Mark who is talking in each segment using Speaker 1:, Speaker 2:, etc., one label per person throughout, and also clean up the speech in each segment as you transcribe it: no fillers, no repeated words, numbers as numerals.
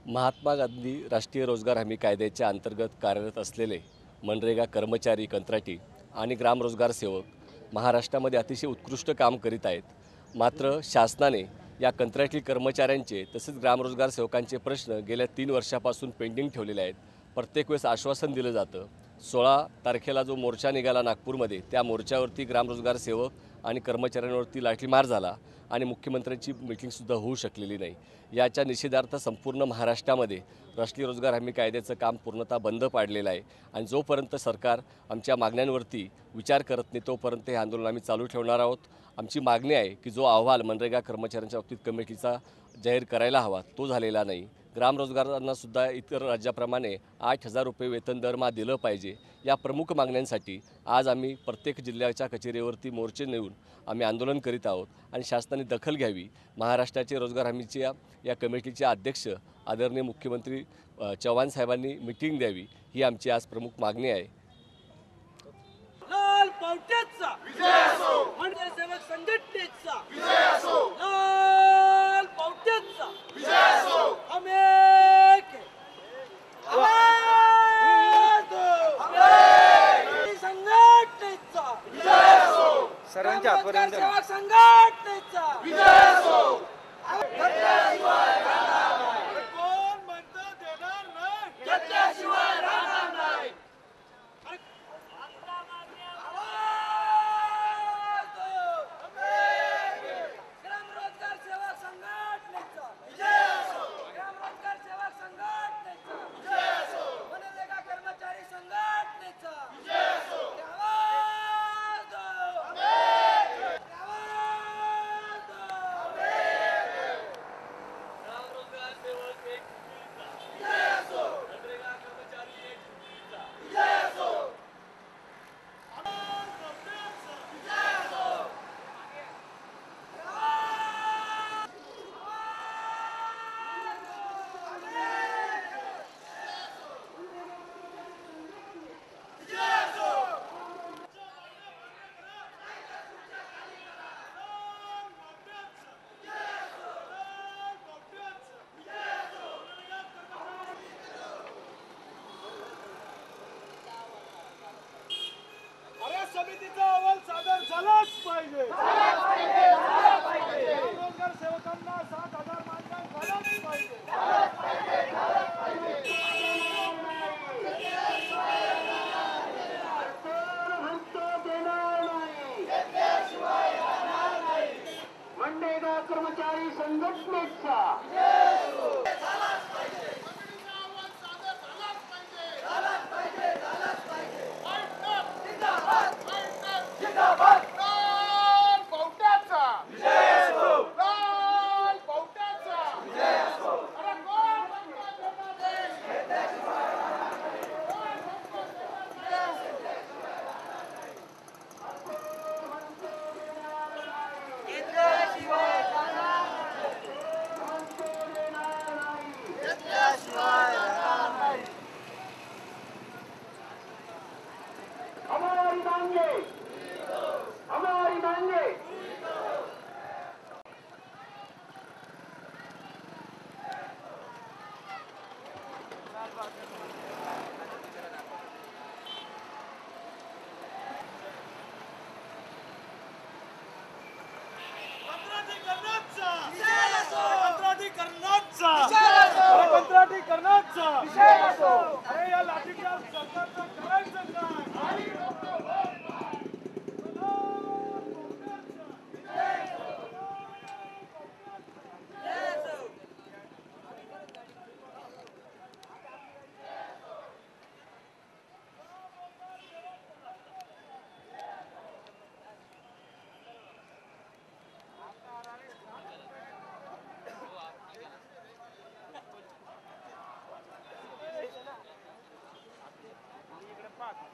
Speaker 1: महात्मा गांधी राष्ट्रीय रोजगार हमी कायद्याच्या अंतर्गत कार्यरत असलेले मनरेगा कर्मचारी, कंत्राटी आणि ग्रामरोजगार सेवक महाराष्ट्रामध्ये अतिशय उत्कृष्ट काम करीत आहेत. मात्र शासनाने या कंत्राटी कर्मचाऱ्यांचे तसेच ग्रामरोजगार सेवकांचे प्रश्न गेल्या 3 वर्षापासून पेंडिंग ठेवलेले आहेत. प्रत्येक वेळेस आश्वासन दिलं जातं. 16 तारखेला जो मोर्चा निघाला नागपूरमध्ये, त्या मोर्चावरती ग्रामरोजगार सेवक आणि कर्मचाऱ्यांवरती लाठीमार झाला आणि मुख्यमंत्र्यांची मीटिंगसुद्धा होऊ शकलेली नाही. याच्या निषेधार्थ संपूर्ण महाराष्ट्रामध्ये राष्ट्रीय रोजगार हमी कायद्याचं काम पूर्णतः बंद पाडलेलं आहे आणि जोपर्यंत सरकार आमच्या मागण्यांवरती विचार करत नाही तोपर्यंत हे आंदोलन आम्ही चालू ठेवणार आहोत. आमची मागणी आहे की जो अहवाल मनरेगा कर्मचाऱ्यांच्या बाबतीत कमिटीचा जाहीर करायला हवा तो झालेला नाही. ग्रामरोजगारांनासुद्धा इतर राज्याप्रमाणे 8,000 रुपये वेतन दरमहा दिलं पाहिजे. या प्रमुख मागण्यांसाठी आज आम्ही प्रत्येक जिल्ह्याच्या कचेरीवरती मोर्चे नेऊन आम्ही आंदोलन करीत आहोत आणि शासनाने दखल घ्यावी. महाराष्ट्राचे रोजगार हमीच्या या कमिटीचे अध्यक्ष आदरणीय मुख्यमंत्री चव्हाण साहेबांनी मीटिंग द्यावी, ही आमची आज प्रमुख मागणी आहे.
Speaker 2: लाल पावट्याचा विजय असो, मनसे सेवक संघटनेचा विजय असो, लाल पावट्याचा विजय असो. हम एक संघटनेचा विजय असो,
Speaker 3: सर्वांच्या हातपर्यंत
Speaker 2: सेवक संघटनेचा विजय असो. कोण म्हणतं देणार नाही, घेतल्याशिवाय राहणार नाही. ग्रामरोजगार सेवक संघटनेचा विजय असो, ग्रामरोजगार सेवक संघटनेचा विजय असो, मनरेगा कर्मचारी संघटनेचा विजय असो. ग्रामरोजगार सेवक एक विजय असो, मनरेगा कर्मचारी एक विजय असो. समितीचा अहवाल सादर झालाच पाहिजे. ग्रामरोजगार सेवकांना 7,000 मानधन झालाच पाहिजे.
Speaker 4: मनरेगा कर्मचारी संघटनेचा हमारी मांगे, हमारी मांगे.
Speaker 2: कंत्राटीकरणाचा विषय असो. अरे या लाठीचार्ज सरकारचं करायचं काय?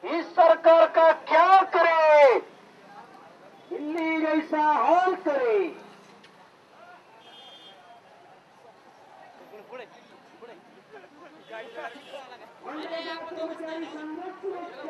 Speaker 4: इस सरकार का क्या करे, दिल्ली जैसा हाल करे. मनरेगा कर्मचारी संघटनेचा